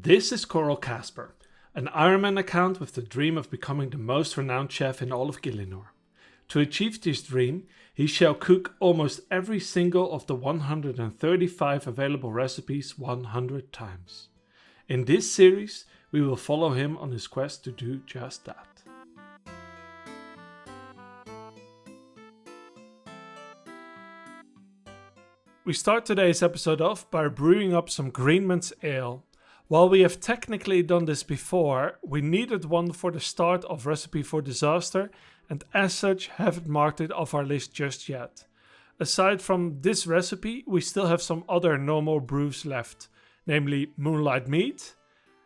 This is Coral Casper, an Ironman account with the dream of becoming the most renowned chef in all of Gielinor. To achieve this dream, he shall cook almost every single of the 135 available recipes 100 times. In this series, we will follow him on his quest to do just that. We start today's episode off by brewing up some Greenmans ale. While we have technically done this before, we needed one for the start of Recipe for Disaster and as such haven't marked it off our list just yet. Aside from this recipe, we still have some other normal brews left, namely Moonlight Meat,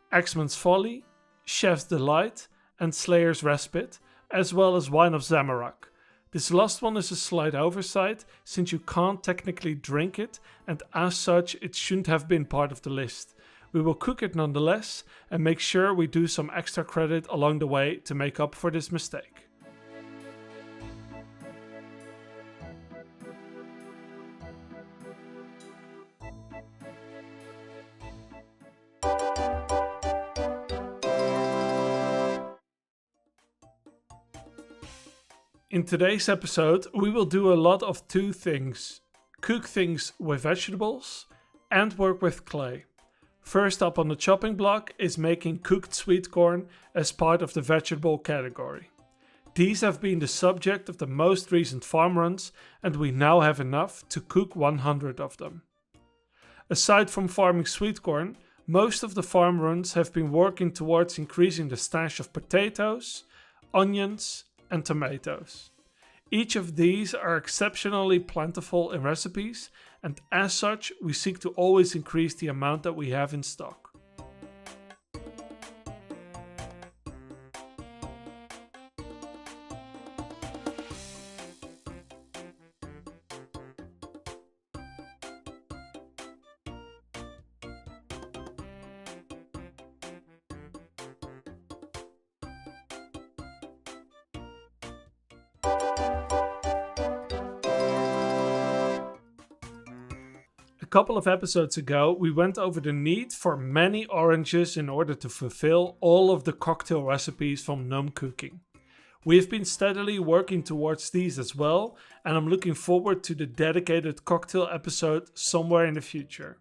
Axeman's Folly, Chef's Delight and Slayer's Respite, as well as Wine of Zamorak. This last one is a slight oversight since you can't technically drink it and as such it shouldn't have been part of the list. We will cook it nonetheless and make sure we do some extra credit along the way to make up for this mistake. In today's episode, we will do a lot of two things: cook things with vegetables and work with clay. First up on the chopping block is making cooked sweet corn as part of the vegetable category. These have been the subject of the most recent farm runs and we now have enough to cook 100 of them. Aside from farming sweet corn, most of the farm runs have been working towards increasing the stash of potatoes, onions and tomatoes. Each of these are exceptionally plentiful in recipes and as such we seek to always increase the amount that we have in stock. A couple of episodes ago, we went over the need for many oranges in order to fulfill all of the cocktail recipes from Gnome Cooking. We have been steadily working towards these as well, and I'm looking forward to the dedicated cocktail episode somewhere in the future.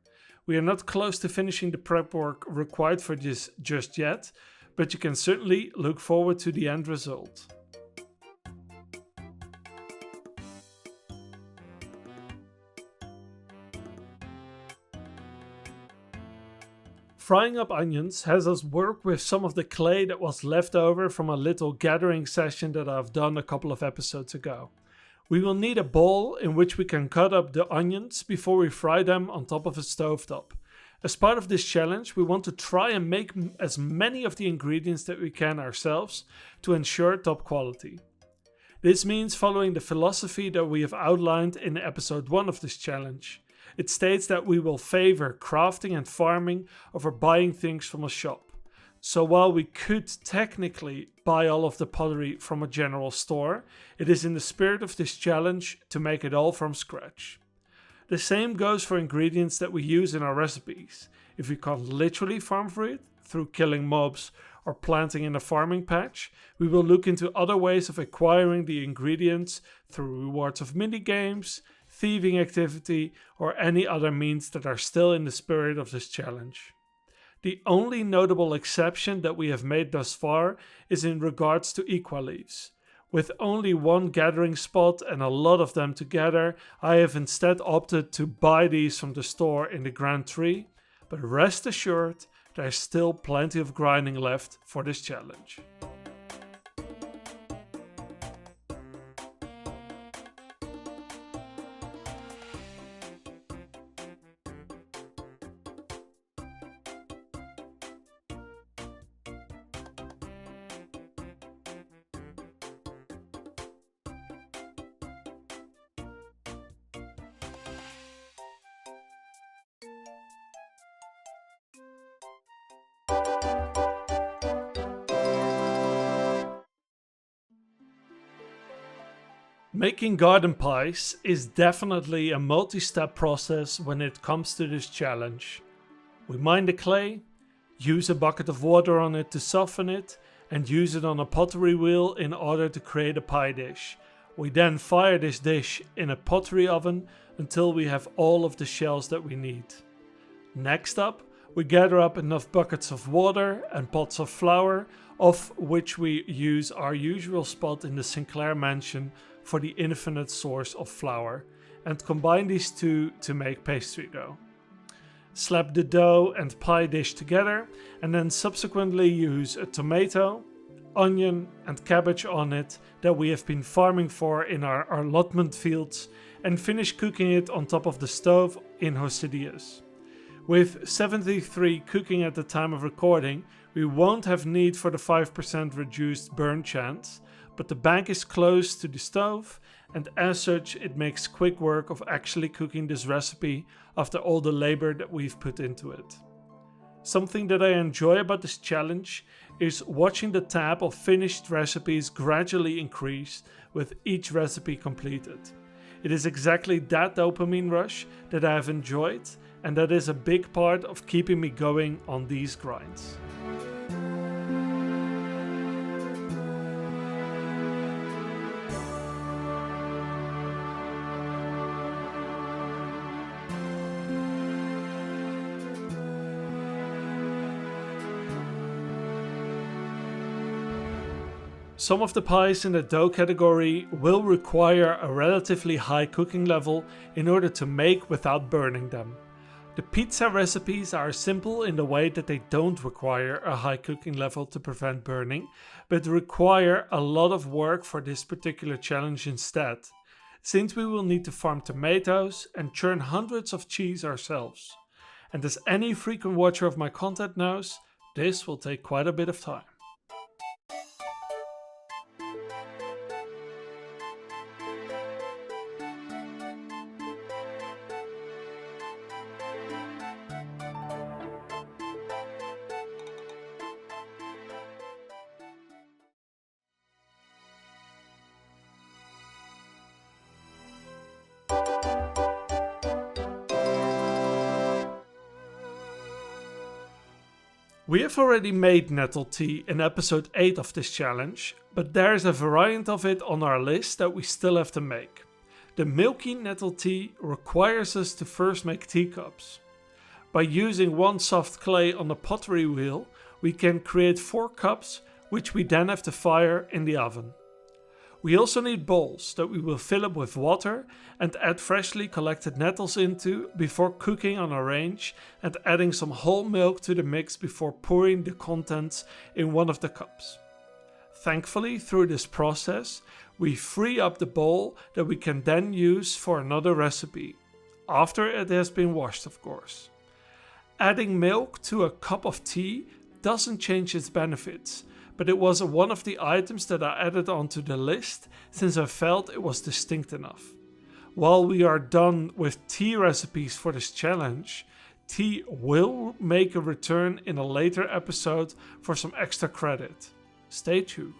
We are not close to finishing the prep work required for this just yet, but you can certainly look forward to the end result. Frying up onions has us work with some of the clay that was left over from a little gathering session that I've done a couple of episodes ago. We will need a bowl in which we can cut up the onions before we fry them on top of a stovetop. As part of this challenge, we want to try and make as many of the ingredients that we can ourselves to ensure top quality. This means following the philosophy that we have outlined in episode 1 of this challenge. It states that we will favor crafting and farming over buying things from a shop. So while we could technically buy all of the pottery from a general store, it is in the spirit of this challenge to make it all from scratch. The same goes for ingredients that we use in our recipes. If we can't literally farm for it, through killing mobs or planting in a farming patch, we will look into other ways of acquiring the ingredients through rewards of minigames, thieving activity or any other means that are still in the spirit of this challenge. The only notable exception that we have made thus far is in regards to equaleaves. With only one gathering spot and a lot of them together, I have instead opted to buy these from the store in the Grand Tree, but rest assured there's still plenty of grinding left for this challenge. Making garden pies is definitely a multi-step process when it comes to this challenge. We mine the clay, use a bucket of water on it to soften it, and use it on a pottery wheel in order to create a pie dish. We then fire this dish in a pottery oven until we have all of the shells that we need. Next up, we gather up enough buckets of water and pots of flour, of which we use our usual spot in the Sinclair mansion for the infinite source of flour, and combine these two to make pastry dough. Slap the dough and pie dish together, and then subsequently use a tomato, onion and cabbage on it that we have been farming for in our allotment fields, and finish cooking it on top of the stove in Hosidius. With 73 cooking at the time of recording, we won't have need for the 5% reduced burn chance, but the bank is close to the stove, and as such it makes quick work of actually cooking this recipe after all the labor that we've put into it. Something that I enjoy about this challenge is watching the tab of finished recipes gradually increase with each recipe completed. It is exactly that dopamine rush that I have enjoyed, and that is a big part of keeping me going on these grinds. Some of the pies in the dough category will require a relatively high cooking level in order to make without burning them. The pizza recipes are simple in the way that they don't require a high cooking level to prevent burning, but require a lot of work for this particular challenge instead, since we will need to farm tomatoes and churn hundreds of cheese ourselves. And as any frequent watcher of my content knows, this will take quite a bit of time. We have already made nettle tea in episode 8 of this challenge, but there is a variant of it on our list that we still have to make. The milky nettle tea requires us to first make teacups. By using one soft clay on a pottery wheel, we can create 4 cups, which we then have to fire in the oven. We also need bowls that we will fill up with water and add freshly collected nettles into before cooking on a range, and adding some whole milk to the mix before pouring the contents in one of the cups. Thankfully, through this process, we free up the bowl that we can then use for another recipe, after it has been washed, of course. Adding milk to a cup of tea doesn't change its benefits, but it was one of the items that I added onto the list since I felt it was distinct enough. While we are done with tea recipes for this challenge, tea will make a return in a later episode for some extra credit. Stay tuned.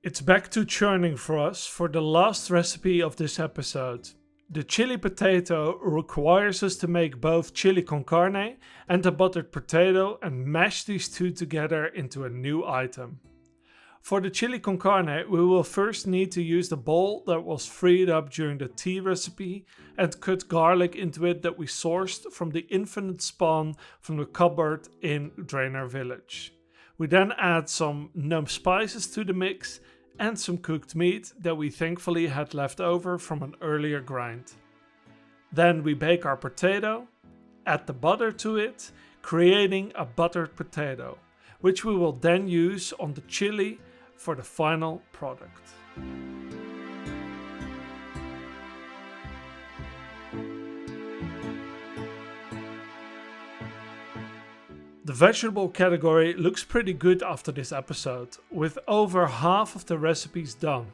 It's back to churning for us for the last recipe of this episode. The chili potato requires us to make both chili con carne and a buttered potato and mash these two together into a new item. For the chili con carne, we will first need to use the bowl that was freed up during the tea recipe and cut garlic into it that we sourced from the infinite spawn from the cupboard in Draenor Village. We then add some numb spices to the mix and some cooked meat that we thankfully had left over from an earlier grind. Then we bake our potato, add the butter to it, creating a buttered potato, which we will then use on the chili for the final product. The vegetable category looks pretty good after this episode, with over half of the recipes done.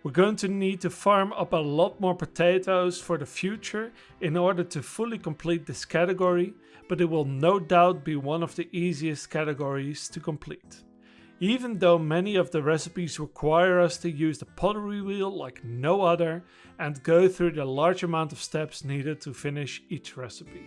We're going to need to farm up a lot more potatoes for the future in order to fully complete this category, but it will no doubt be one of the easiest categories to complete. Even though many of the recipes require us to use the pottery wheel like no other and go through the large amount of steps needed to finish each recipe.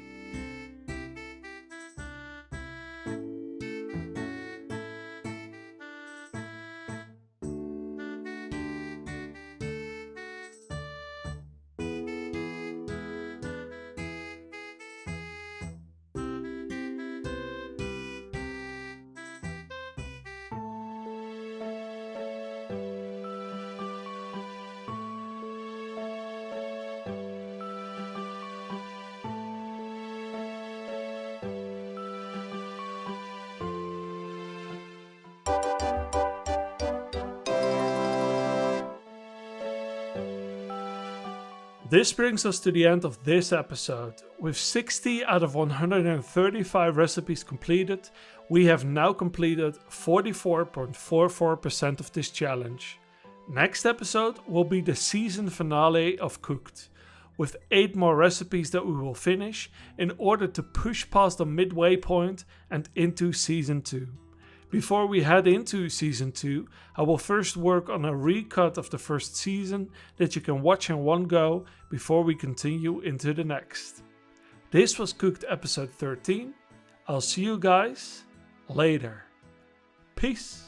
This brings us to the end of this episode. With 60 out of 135 recipes completed, we have now completed 44.44% of this challenge. Next episode will be the season finale of Cooked, with 8 more recipes that we will finish in order to push past the midway point and into season 2. Before we head into season 2, I will first work on a recut of the first season that you can watch in one go before we continue into the next. This was Cooked episode 13. I'll see you guys later. Peace.